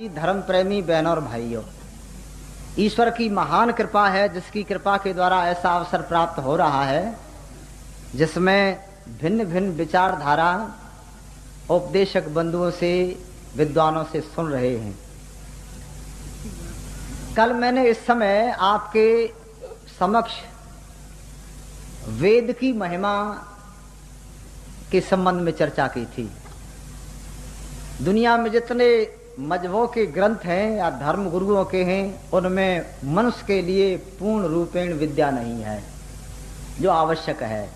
धर्म प्रेमी बहनों और भाइयों, ईश्वर की महान कृपा है जिसकी कृपा के द्वारा ऐसा अवसर प्राप्त हो रहा है जिसमें भिन्न भिन्न विचारधारा उपदेशक बंधुओं से, विद्वानों से सुन रहे हैं। कल मैंने इस समय आपके समक्ष वेद की महिमा के संबंध में चर्चा की थी। दुनिया में जितने मजहबों के ग्रंथ हैं या धर्म गुरुओं के हैं, उनमें मनुष्य के लिए पूर्ण रूपेण विद्या नहीं है जो आवश्यक है।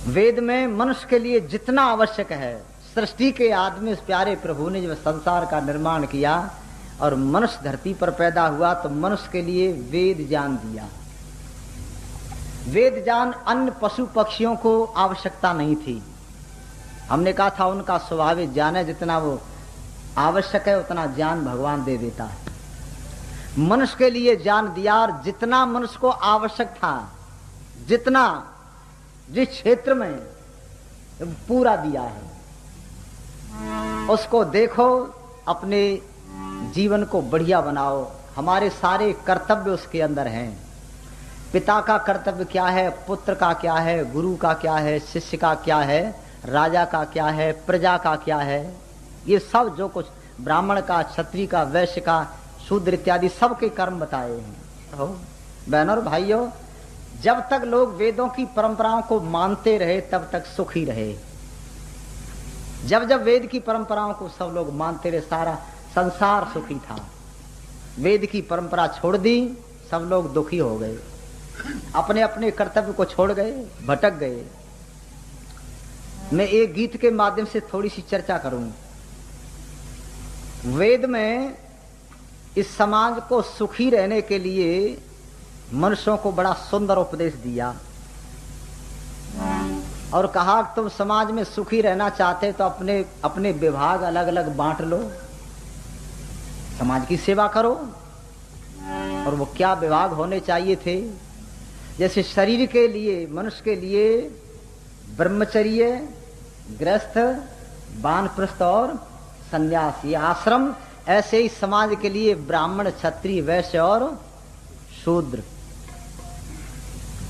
वेद में मनुष्य के लिए जितना आवश्यक है, सृष्टि के आदमी उस प्यारे प्रभु ने जब संसार का निर्माण किया और मनुष्य धरती पर पैदा हुआ तो मनुष्य के लिए वेद ज्ञान दिया। वेद ज्ञान अन्य पशु पक्षियों को आवश्यकता नहीं थी। हमने कहा था उनका स्वाभाविक ज्ञान है, जितना वो आवश्यक है उतना ज्ञान भगवान दे देता है। मनुष्य के लिए ज्ञान दिया और जितना मनुष्य को आवश्यक था, जितना जिस क्षेत्र में पूरा दिया है उसको देखो, अपने जीवन को बढ़िया बनाओ। हमारे सारे कर्तव्य उसके अंदर हैं। पिता का कर्तव्य क्या है, पुत्र का क्या है, गुरु का क्या है, शिष्य का क्या है, राजा का क्या है, प्रजा का क्या है, ये सब जो कुछ ब्राह्मण का, क्षत्रिय का, वैश्य का, शूद्र इत्यादि सबके कर्म बताए हैं। तो बहनों और भाइयों, जब तक लोग वेदों की परंपराओं को मानते रहे तब तक सुखी रहे। जब जब वेद की परंपराओं को सब लोग मानते रहे, सारा संसार सुखी था। वेद की परंपरा छोड़ दी, सब लोग दुखी हो गए, अपने अपने कर्तव्य को छोड़ गए, भटक गए। मैं एक गीत के माध्यम से थोड़ी सी चर्चा करूं। वेद में इस समाज को सुखी रहने के लिए मनुष्यों को बड़ा सुंदर उपदेश दिया और कहा कि तुम समाज में सुखी रहना चाहते तो अपने अपने विभाग अलग अलग बांट लो, समाज की सेवा करो। और वो क्या विभाग होने चाहिए थे? जैसे शरीर के लिए, मनुष्य के लिए ब्रह्मचर्य, गृहस्थ, वानप्रस्थ और संन्यास, ये आश्रम। ऐसे ही समाज के लिए ब्राह्मण, क्षत्रिय, वैश्य और शूद्र।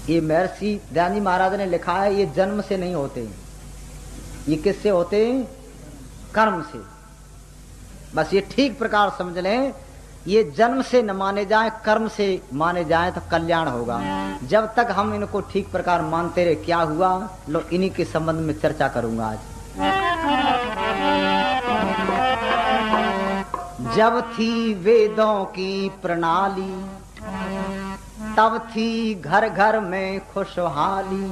ये महर्षि दयानंद महाराज ने लिखा है, ये जन्म से नहीं होते, ये किससे होते? कर्म से। बस ये ठीक प्रकार समझ लें, ये जन्म से न माने जाए, कर्म से माने जाए तो कल्याण होगा। जब तक हम इनको ठीक प्रकार मानते रहे, क्या हुआ? लो, इन्हीं के संबंध में चर्चा करूंगा आज। जब थी वेदों की प्रणाली, तब थी घर घर में खुशहाली।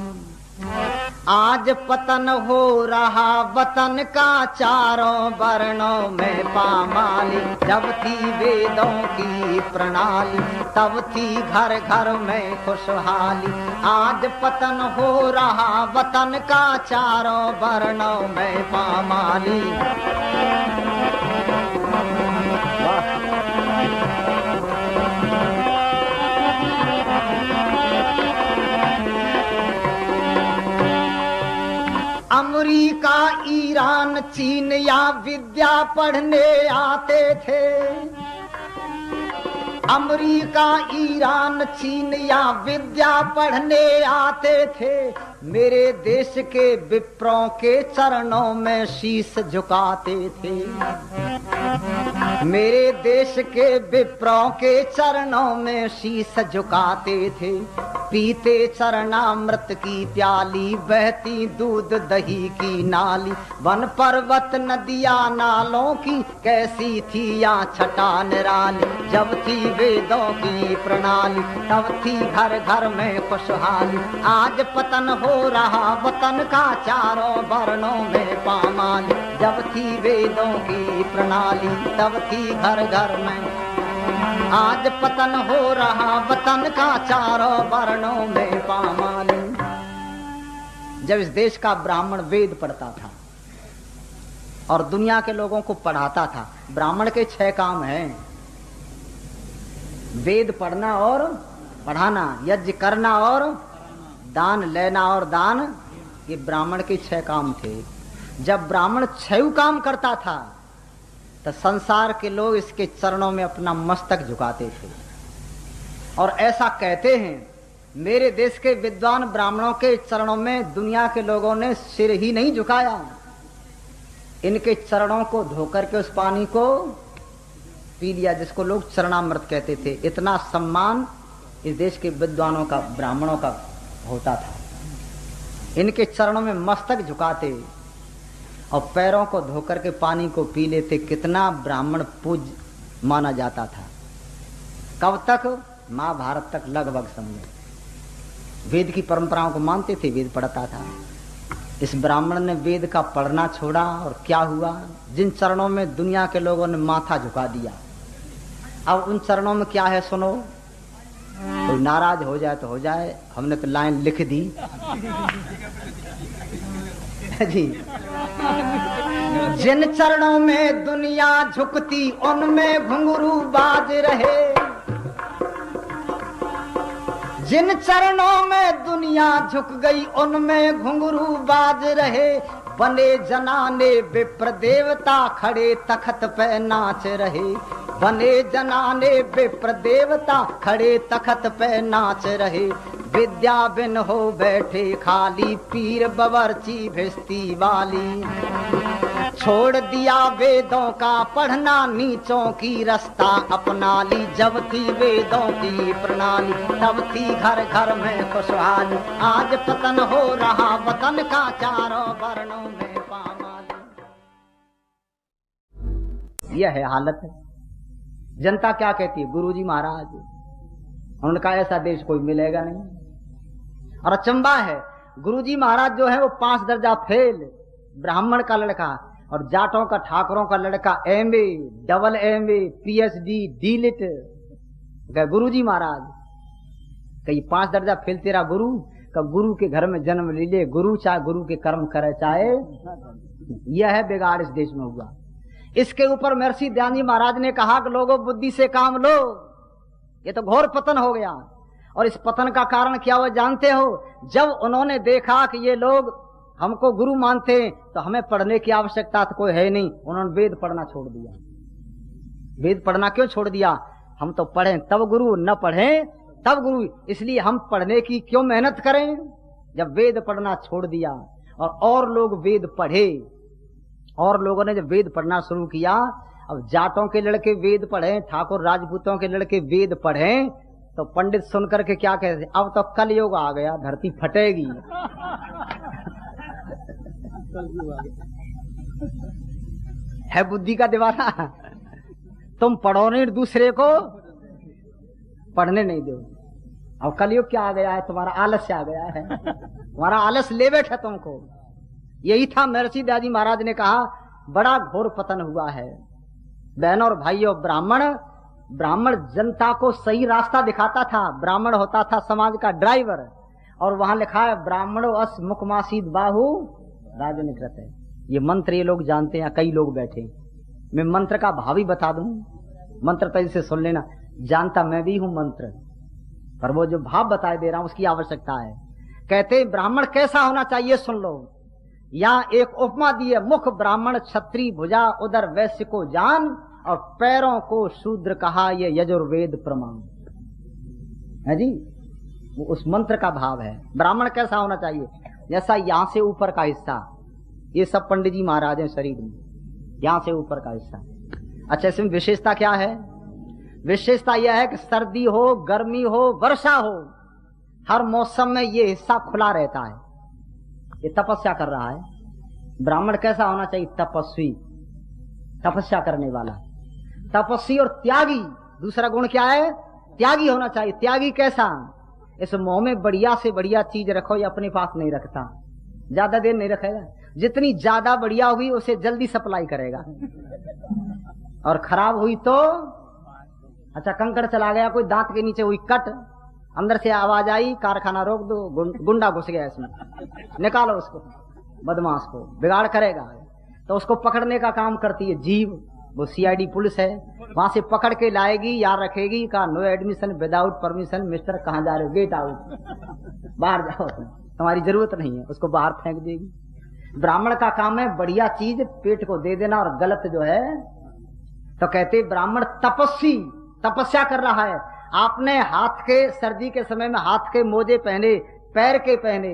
आज पतन हो रहा वतन का, चारों वर्णों में पामाली। जब थी वेदों की प्रणाली, तब थी घर घर में खुशहाली। आज पतन हो रहा वतन का, चारों वर्णों में पामाली। अमेरिका, ईरान, चीन या विद्या पढ़ने आते थे। अमेरिका, ईरान, चीन या विद्या पढ़ने आते थे। मेरे देश के विप्रों के चरणों में शीश झुकाते थे। मेरे देश के विप्रों के चरणों में शीश झुकाते थे। पीते चरणामृत की प्याली, बहती दूध दही की नाली। वन पर्वत नदियां नालों की, कैसी थी या छटा निराली। जब थी वेदों की प्रणाली, तब थी घर घर में खुशहाली। आज पतन हो रहा वतन का, चारों वर्णों में पामाली। जब थी वेदों की प्रणाली, तब थी घर घर में। आज पतन हो रहा वतन का, चारों वर्णों में पामाली। जब इस देश का ब्राह्मण वेद पढ़ता था और दुनिया के लोगों को पढ़ाता था। ब्राह्मण के 6 काम हैं: वेद पढ़ना और पढ़ाना, यज्ञ करना और दान लेना और दान, ये ब्राह्मण के 6 काम थे। जब ब्राह्मण 6 काम करता था तो संसार के लोग इसके चरणों में अपना मस्तक झुकाते थे और ऐसा कहते हैं, मेरे देश के विद्वान ब्राह्मणों के चरणों में दुनिया के लोगों ने सिर ही नहीं झुकाया, इनके चरणों को धोकर के उस पानी को पी लिया, जिसको लोग चरणामृत कहते थे। इतना सम्मान इस देश के विद्वानों का, ब्राह्मणों का होता था। इनके चरणों में मस्तक झुकाते और पैरों को धोकर के पानी को पी लेते। कितना ब्राह्मण पूज्य माना जाता था। कब तक? महाभारत तक लगभग समझो। वेद की परंपराओं को मानते थे, वेद पढ़ता था। इस ब्राह्मण ने वेद का पढ़ना छोड़ा और क्या हुआ? जिन चरणों में दुनिया के लोगों ने माथा झुका दिया, अब उन चरणों में क्या है सुनो। कोई नाराज हो जाए तो हो जाए, हमने तो लाइन लिख दी जी। जिन चरणों में दुनिया झुकती उनमें घुंघरू बाज रहे, जिन चरणों में दुनिया झुक गई उनमें घुंघरू बाज रहे। बने जनाने विप्र देवता खड़े तखत पे नाच रहे, बने जनाने विप्र देवता खड़े तखत पे नाच रहे। विद्या बिन हो बैठे खाली पीर बवर्ची भिस्ती वाली, छोड़ दिया वेदों का पढ़ना नीचों की रास्ता अपना ली। जब थी वेदों की प्रणाली तब थी घर घर में खुशहाली, आज पतन हो रहा वतन का चारों वर्णों में पामाली। यह है हालत। जनता क्या कहती है? गुरुजी महाराज, उनका ऐसा देश कोई मिलेगा नहीं। और अचंबा है, गुरुजी महाराज जो है वो 5 दर्जा फेल, ब्राह्मण का लड़का, और जाटों का, ठाकुरों का लड़का MA, double MA, PhD, D Litt. गुरुजी महाराज कहीं 5 दर्जा फेल तेरा गुरु का, गुरु के घर में जन्म ले ले गुरु, चाहे गुरु के कर्म करे चाहे। यह है बिगाड़ इस देश में हुआ। इसके ऊपर महर्षि दयानंद जी महाराज ने कहा कि लोगों बुद्धि से काम लो, ये तो घोर पतन हो गया। और इस पतन का कारण क्या हुआ जानते हो? जब उन्होंने देखा कि ये लोग हमको गुरु मानते हैं तो हमें पढ़ने की आवश्यकता तो कोई है नहीं, उन्होंने वेद पढ़ना छोड़ दिया। वेद पढ़ना क्यों छोड़ दिया? हम तो पढ़ें तब गुरु, न पढ़ें तब गुरु, इसलिए हम पढ़ने की क्यों मेहनत करें? जब वेद पढ़ना छोड़ दिया और लोग वेद पढ़े, और लोगों ने जब वेद पढ़ना शुरू किया, अब जाटों के लड़के वेद पढ़े, ठाकुर राजपूतों के लड़के वेद पढ़े, तो पंडित सुनकर के क्या कहते? अब तो कलयुग आ गया, धरती फटेगी। है बुद्धि का दीवाना। तुम पढ़ो नहीं, दूसरे को पढ़ने नहीं दो। अब कलयुग क्या आ गया है? तुम्हारा आलस्य आ गया है, तुम्हारा आलस्य ले बैठा तुमको। यही था महर्षि दयानंद जी महाराज ने कहा, बड़ा घोर पतन हुआ है। बहनों और भाइयों, ब्राह्मण जनता को सही रास्ता दिखाता था। ब्राह्मण होता था समाज का ड्राइवर, और वहां लिखा है ब्राह्मणो अस मुखमासीद बाहु राजनिकृत है। ये मंत्र ये लोग जानते हैं, कई लोग बैठे। मैं मंत्र का भाव ही बता दूं, मंत्र तो इसे सुन लेना। जानता मैं भी हूं मंत्र, पर वो जो भाव बताए दे रहा हूं उसकी आवश्यकता है। कहते ब्राह्मण कैसा होना चाहिए सुन लो। यहाँ एक उपमा दी है, मुख ब्राह्मण क्षत्रिय भुजा उदर वैश्य को जान, और पैरों को शूद्र कहा, ये यजुर्वेद प्रमाण है जी। वो उस मंत्र का भाव है। ब्राह्मण कैसा होना चाहिए? जैसा यहां से ऊपर का हिस्सा, ये सब पंडित जी महाराज हैं शरीर में, यहां से ऊपर का हिस्सा। अच्छा, इसमें विशेषता क्या है? विशेषता यह है कि सर्दी हो, गर्मी हो, वर्षा हो, हर मौसम में ये हिस्सा खुला रहता है। ये तपस्या कर रहा है। ब्राह्मण कैसा होना चाहिए? तपस्वी, तपस्या करने वाला, तपस्वी और त्यागी। दूसरा गुण क्या है? त्यागी होना चाहिए। त्यागी कैसा? इस मोह में बढ़िया से बढ़िया चीज रखो, ये अपने पास नहीं रखता, ज्यादा देर नहीं रखेगा। जितनी ज्यादा बढ़िया हुई उसे जल्दी सप्लाई करेगा, और खराब हुई तो अच्छा, कंकड़ चला गया, कोई दांत के नीचे हुई कट, अंदर से आवाज आई, कारखाना रोक दो, गुंडा घुस गया इसमें, निकालो उसको, बदमाश को, बिगाड़ करेगा। तो उसको पकड़ने का काम करती है जीव, वो CID पुलिस है, वहां से पकड़ के लाएगी, यार रखेगी, कहा no admission without permission, mister कहाँ जा रहे हो, गेट आउट, बाहर जाओ, तुम्हारी जरूरत नहीं है, उसको बाहर फेंक देगी। ब्राह्मण का काम है बढ़िया चीज पेट को दे देना, और गलत जो है तो कहते ब्राह्मण तपस्वी, तपस्या कर रहा है। आपने हाथ के, सर्दी के समय में हाथ के मोजे पहने, पैर के पहने,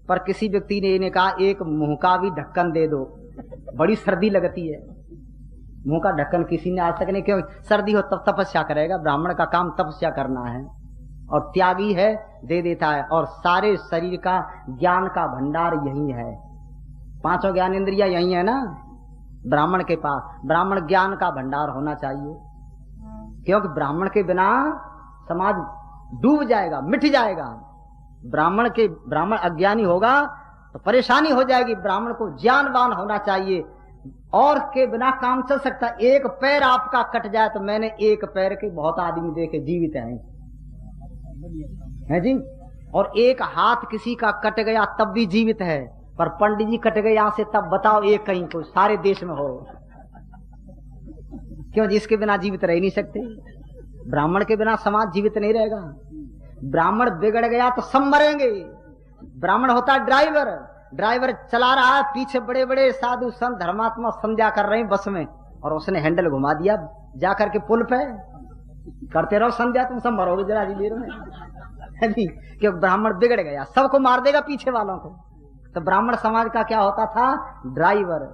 पर किसी व्यक्ति ने इन्हें कहा एक मुंह का भी ढक्कन दे दो, बड़ी सर्दी लगती है। मुंह का ढक्कन किसी ने आज तक नहीं, क्यों? सर्दी हो तब तपस्या करेगा। ब्राह्मण का काम तपस्या करना है और त्यागी है, दे देता है। और सारे शरीर का ज्ञान का भंडार यही है, पांचों ज्ञान इंद्रिया यही है ना ब्राह्मण के पास। ब्राह्मण ज्ञान का भंडार होना चाहिए, क्योंकि ब्राह्मण के बिना समाज डूब जाएगा, मिट जाएगा। ब्राह्मण अज्ञानी होगा तो परेशानी हो जाएगी। ब्राह्मण को ज्ञानवान होना चाहिए, और के बिना काम चल सकता। एक पैर आपका कट जाए तो, मैंने एक पैर के बहुत आदमी देखे जीवित हैं जी, और एक हाथ किसी का कट गया तब भी जीवित है। पर पंडित जी कट गए यहां से, तब बताओ एक कहीं को सारे देश में हो, क्यों? जिसके बिना जीवित रह नहीं सकते। ब्राह्मण के बिना समाज जीवित नहीं रहेगा। ब्राह्मण बिगड़ गया तो सब मरेंगे। ब्राह्मण होता है ड्राइवर, ड्राइवर चला रहा है, पीछे बड़े बड़े साधु संत धर्मात्मा संध्या कर रहे हैं बस में, और उसने हैंडल घुमा दिया जाकर के पुल पे। करते रहो संध्या, तुम सब मरोगे जरा जी देर में, क्योंकि ब्राह्मण बिगड़ गया, सबको मार देगा पीछे वालों को। तो ब्राह्मण समाज का क्या होता था? ड्राइवर।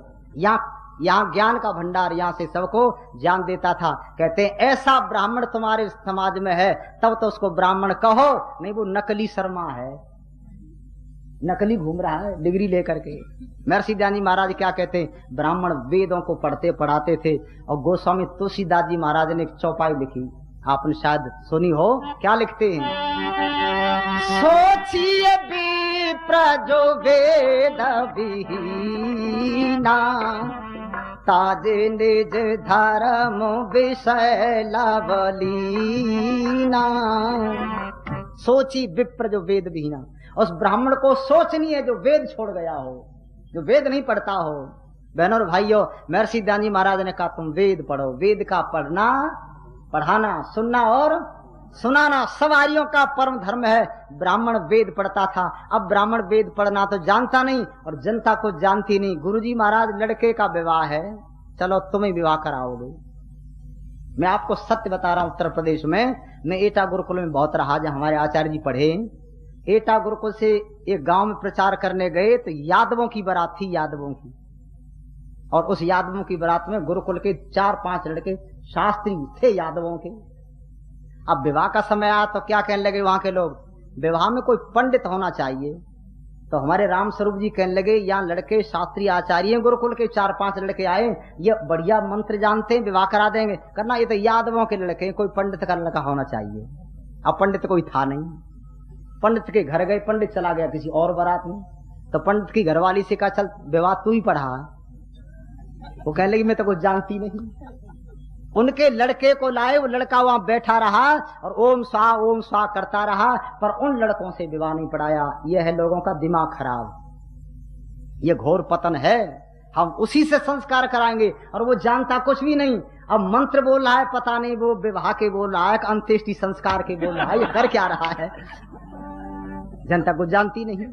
यहाँ ज्ञान का भंडार, यहाँ से सबको ज्ञान देता था। कहते हैं ऐसा ब्राह्मण तुम्हारे समाज में है तब तो उसको ब्राह्मण कहो, नहीं वो नकली शर्मा है, नकली घूम रहा है डिग्री लेकर के। महर्षि दयानंद जी महाराज क्या कहते हैं? ब्राह्मण वेदों को पढ़ते पढ़ाते थे। और गोस्वामी तुलसीदास जी महाराज ने एक चौपाई लिखी, आपने शायद सुनी हो। क्या लिखते हैं? सोचिए विप्र जो वेद विहीना, ताजे निज धर्म विषय लवलीना। सोची विप्र जो वेद विहीना, उस ब्राह्मण को सोचनी है जो वेद छोड़ गया हो, जो वेद नहीं पढ़ता हो। बहनों और भाइयों, महर्षि दयानंद जी महाराज ने कहा तुम वेद पढ़ो। वेद का पढ़ना, पढ़ाना, सुनना और सुनाना सवारियों का परम धर्म है। ब्राह्मण वेद पढ़ता था, अब ब्राह्मण वेद पढ़ना तो जानता नहीं और जनता को जानती नहीं। गुरुजी महाराज लड़के का विवाह है, चलो तुम्हें विवाह कराओगे। मैं आपको सत्य बता रहा हूं, उत्तर प्रदेश में मैं एटा गुरुकुल में बहुत रहा, जहां हमारे आचार्य जी पढ़े। एटा गुरुकुल से एक गांव में प्रचार करने गए तो यादवों की बारात थी, यादवों की। और उस यादवों की बारात में गुरुकुल के 4-5 लड़के शास्त्री थे यादवों के। अब विवाह का समय आया तो क्या कहने लगे वहां के लोग? विवाह में कोई पंडित होना चाहिए। तो हमारे राम स्वरूप जी कहने लगे यहाँ लड़के शास्त्री आचार्य गुरुकुल के 4-5 लड़के आए, ये बढ़िया मंत्र जानते हैं, विवाह करा देंगे। करना ये तो यादवों के लड़के, कोई पंडित का लड़का होना चाहिए। अब पंडित कोई था नहीं। पंडित के घर गए, पंडित चला गया किसी और बारात में। तो पंडित की घरवाली से कहा चल विवाह तू ही पढ़ा। वो कहने लगी मैं तो कुछ जानती नहीं। उनके लड़के को लाए, वो लड़का वहां बैठा रहा और ओम स्वाहा करता रहा, पर उन लड़कों से विवाह नहीं पढ़ाया। यह है लोगों का दिमाग खराब, ये घोर पतन है। हम उसी से संस्कार कराएंगे और वो जानता कुछ भी नहीं। अब मंत्र बोल रहा है, पता नहीं वो विवाह के बोल रहा है, अंत्येष्टि संस्कार के बोल रहा है, ये कर क्या रहा है? जनता कुछ जानती नहीं।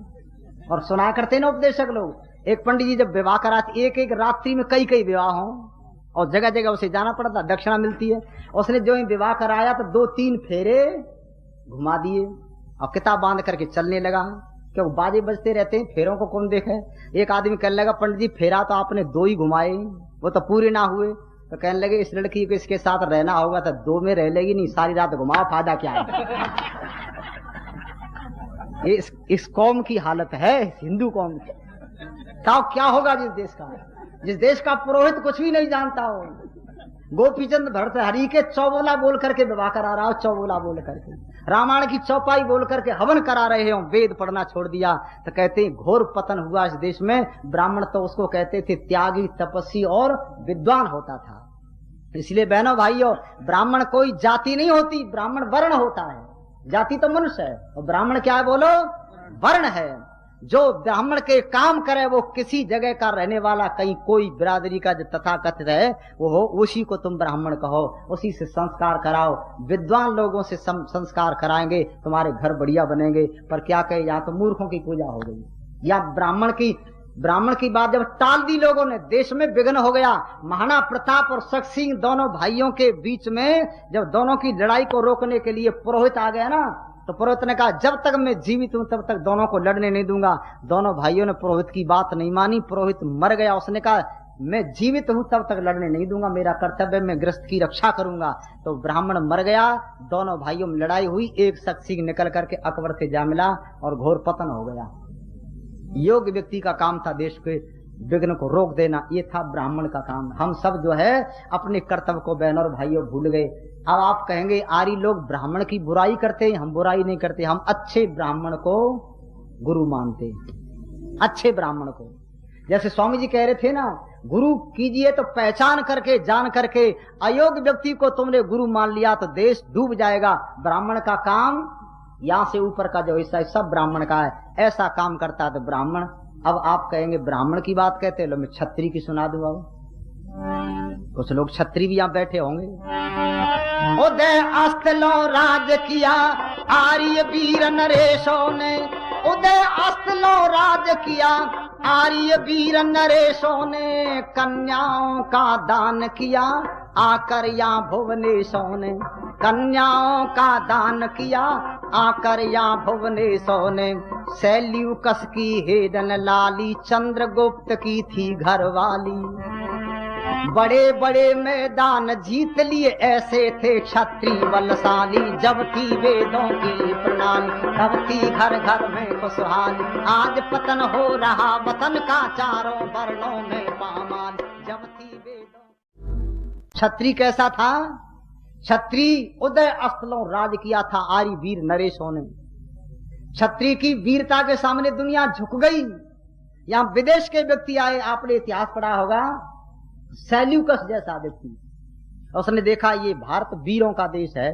और सुना करते ना उपदेशक लोग। एक पंडित जी जब विवाह कराते, एक रात्रि में कई विवाह हों और जगह जगह उसे जाना पड़ता, दक्षिणा मिलती है। उसने जो ही विवाह कराया तो 2-3 फेरे घुमा दिए और किताब बांध करके चलने लगा, क्योंकि बाजे बजते रहते हैं, फेरों को कौन देखे। एक आदमी कहने लगा पंडित जी फेरा तो आपने 2 ही घुमाए, वो तो पूरे ना हुए। तो कहने लगे इस लड़की को इसके साथ रहना होगा तो 2 में रह लेगी नहीं, सारी रात घुमाओ, फायदा क्या है? इस कौम की हालत है, हिंदू कौम की। क्या होगा जिस देश का पुरोहित कुछ भी नहीं जानता हो। गोपीचंद भर्तृहरि के चौबोला बोल करके विवाह करा रहा हो, चौबोला बोल करके रामायण की चौपाई बोल करके हवन करा रहे हो, वेद पढ़ना छोड़ दिया। तो कहते हैं घोर पतन हुआ इस देश में। ब्राह्मण तो उसको कहते थे त्यागी, तपस्वी और विद्वान होता था। इसलिए बहनों भाइयों, ब्राह्मण कोई जाति नहीं होती, ब्राह्मण वर्ण होता है। जाति तो मनुष्य है और ब्राह्मण क्या है बोलो? वर्ण है। जो ब्राह्मण के काम करे वो किसी जगह का रहने वाला, कहीं कोई बिरादरी का जो तथाकथित है वो हो, उसी को तुम ब्राह्मण कहो, उसी से संस्कार कराओ। विद्वान लोगों से संस्कार कराएंगे, तुम्हारे घर बढ़िया बनेंगे। पर क्या कहे, यहाँ तो मूर्खों की पूजा हो गई। या ब्राह्मण की ब्राह्मण की बात जब टाल दी लोगों ने, देश में विघ्न हो गया। महाराणा प्रताप और शक्ति सिंह दोनों भाइयों के बीच में जब दोनों की लड़ाई को रोकने के लिए पुरोहित आ गया ना, तो पुरोहित ने कहा जब तक मैं जीवित हूं तब तक दोनों को लड़ने नहीं दूंगा। दोनों भाइयों ने पुरोहित की बात नहीं मानी। पुरोहित मर गया। उसने कहा मैं जीवित हूं तब तक लड़ने नहीं दूंगा, मेरा कर्तव्य मैं गृहस्थ की रक्षा करूंगा। तो ब्राह्मण मर गया। दोनों भाइयों में लड़ाई हुई। एक शख्स सिंह निकल करके अकबर से जा मिला और घोर पतन हो गया। योग्य व्यक्ति का काम था देश के विघ्न को रोक देना, ये था ब्राह्मण का काम। हम सब जो है अपने कर्तव्य को बहनों और भाइयों भूल गए। अब आप कहेंगे आर्य लोग ब्राह्मण की बुराई करते हैं। हम बुराई नहीं करते, हम अच्छे ब्राह्मण को गुरु मानते हैं, अच्छे ब्राह्मण को। जैसे स्वामी जी कह रहे थे ना, गुरु कीजिए तो पहचान करके जान करके, अयोग्य व्यक्ति को तुमने गुरु मान लिया तो देश डूब जाएगा। ब्राह्मण का काम यहां से ऊपर का जो हिस्सा है सब ब्राह्मण का है, ऐसा काम करता है तो ब्राह्मण। अब आप कहेंगे ब्राह्मण की बात कहते लो, मैं क्षत्रिय की सुना दूंगा। कुछ लोग क्षत्रिय भी यहां बैठे होंगे। उदय अस्त्रो राज किया आर्य वीर नरेशों ने, उदय अस्त्रो राज किया आर्य वीर नरेशों ने, कन्याओं का दान किया आकर यहाँ भुवनेशों ने, कन्याओं का दान किया आकर यहाँ भुवनेशों ने। सैल्यूकस की हेडन लाली चंद्रगुप्त की थी घरवाली, बड़े बड़े मैदान जीत लिए ऐसे थे क्षत्रिय बलशाली। जब थी वेदों की प्रणाली तब थी घर घर में खुशहाली, आज पतन हो रहा वतन का चारों वर्णों में पामाल। जब थी वेदों। क्षत्रिय कैसा था? क्षत्रिय उदय अस्त्रों राज किया था आर्य वीर नरेशों ने। क्षत्रिय की वीरता के सामने दुनिया झुक गई। यहां विदेश के व्यक्ति आए, आपने इतिहास पढ़ा होगा, सैल्यूकस जैसा व्यक्ति, उसने देखा ये भारत वीरों का देश है,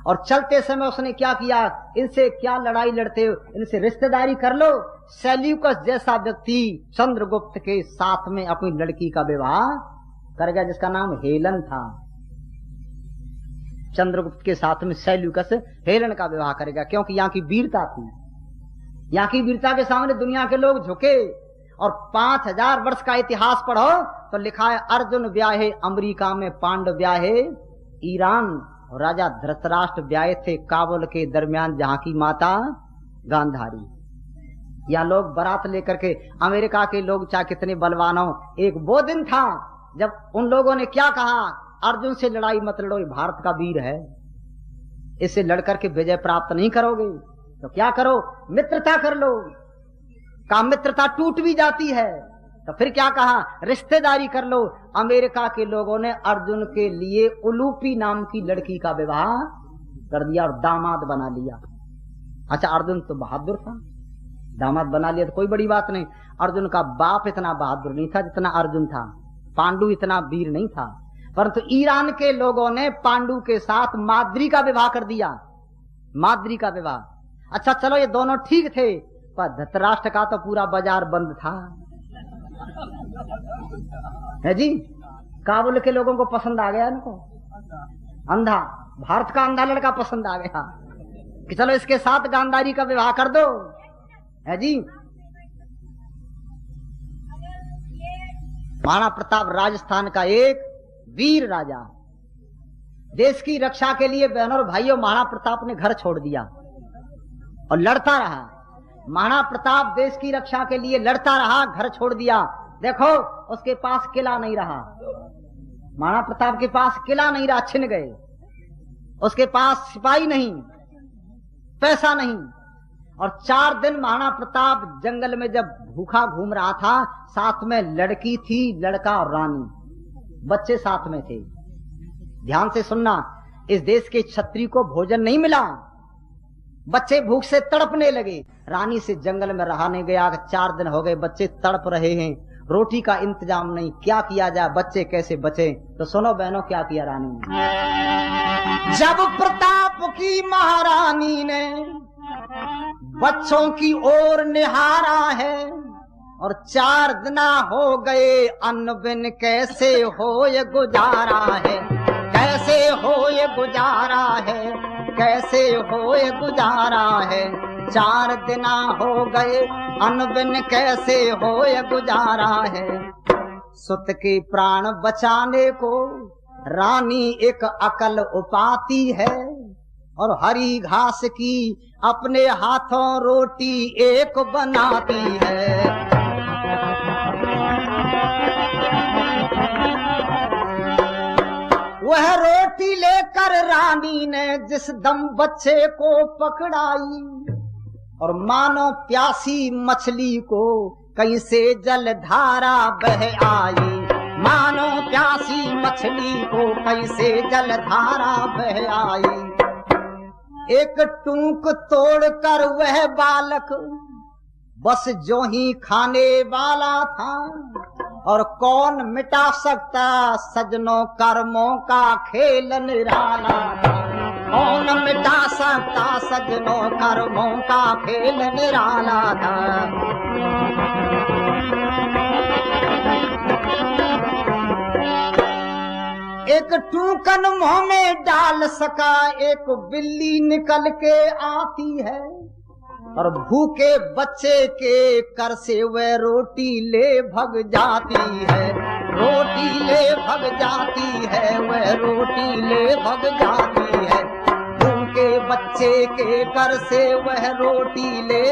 और चलते समय उसने क्या किया, इनसे क्या लड़ाई लड़ते हो, इनसे रिश्तेदारी कर लो। सैल्यूकस जैसा व्यक्ति चंद्रगुप्त के साथ में अपनी लड़की का विवाह कर गया, जिसका नाम हेलन था। चंद्रगुप्त के साथ में सैल्यूकस हेलन का विवाह करेगा, क्योंकि यहाँ की वीरता थी। यहाँ की वीरता के सामने दुनिया के लोग झुके। और 5000 वर्ष का इतिहास पढ़ो तो लिखा है अर्जुन ब्याहे अमेरिका में, पांडव ब्याहे ईरान, और राजा धृतराष्ट्र ब्याहे थे काबुल के दरमियान जहां की माता गांधारी। या लोग बारात लेकर के, अमेरिका के लोग चाहे कितने बलवान हो, एक वो दिन था जब उन लोगों ने क्या कहा, अर्जुन से लड़ाई मत लड़ो, ये भारत का वीर है, इससे लड़कर के विजय प्राप्त नहीं करोगे तो क्या करो, मित्रता कर लो। का मित्रता टूट भी जाती है तो फिर क्या कहा, रिश्तेदारी कर लो। अमेरिका के लोगों ने अर्जुन के लिए उलूपी नाम की लड़की का विवाह कर दिया और दामाद बना लिया। अच्छा, अर्जुन तो बहादुर था, दामाद बना लिया तो कोई बड़ी बात नहीं। अर्जुन का बाप इतना बहादुर नहीं था जितना अर्जुन था, पांडु इतना वीर नहीं था, परंतु ईरान के लोगों ने पांडु के साथ माद्री का विवाह कर दिया, माद्री का विवाह। अच्छा चलो, ये दोनों ठीक थे, पर धृतराष्ट्र का तो पूरा बाजार बंद था, है जी। काबुल के लोगों को पसंद आ गया इनको, अंधा, भारत का अंधा लड़का पसंद आ गया कि चलो इसके साथ गांधारी का विवाह कर दो, है जी। महाराणा प्रताप राजस्थान का एक वीर राजा, देश की रक्षा के लिए बहनों और भाइयों महाराणा प्रताप ने घर छोड़ दिया और लड़ता रहा। महाराणा प्रताप देश की रक्षा के लिए लड़ता रहा, घर छोड़ दिया। देखो, उसके पास किला नहीं रहा, महाराणा प्रताप के पास किला नहीं रहा, छिन गए। उसके पास सिपाही नहीं, पैसा नहीं। और 4 दिन महाराणा प्रताप जंगल में जब भूखा घूम रहा था, साथ में लड़की थी, लड़का और रानी, बच्चे साथ में थे। ध्यान से सुनना, इस देश के क्षत्रिय को भोजन नहीं मिला, बच्चे भूख से तड़पने लगे। रानी से जंगल में रहा नहीं गया, 4 दिन हो गए, बच्चे तड़प रहे हैं, रोटी का इंतजाम नहीं, क्या किया जाए, बच्चे कैसे बचे। तो सुनो बहनों, क्या किया रानी ने। जब प्रताप की महारानी ने बच्चों की ओर निहारा है, और 4 दिन हो गए अन्न बिन कैसे हो ये गुजारा है, कैसे हो ये गुजारा है, कैसे हो ये गुजारा है। 4 दिन हो गए अन्न बिन कैसे होए गुजारा है। सुत के प्राण बचाने को रानी एक अकल उपाती है, और हरी घास की अपने हाथों रोटी एक बनाती है। वह रोटी लेकर रानी ने जिस दम बच्चे को पकड़ाई, और मानो प्यासी मछली को कहीं से जल धारा बह आई। मानो प्यासी मछली को कहीं से जल धारा बह आई। एक टूक तोड़कर वह बालक बस जो ही खाने वाला था, और कौन मिटा सकता सजनों कर्मों का खेल निराला था। कौन मिटा सकता सजनों कर्मों का खेल निराला था। एक टूकन मुंह में डाल सका एक बिल्ली निकल के आती है, और भूखे बच्चे के कर से वह रोटी ले भग जाती है। रोटी ले भग जाती है, वह रोटी ले भग जाती है। भूखे बच्चे के कर से वह रोटी ले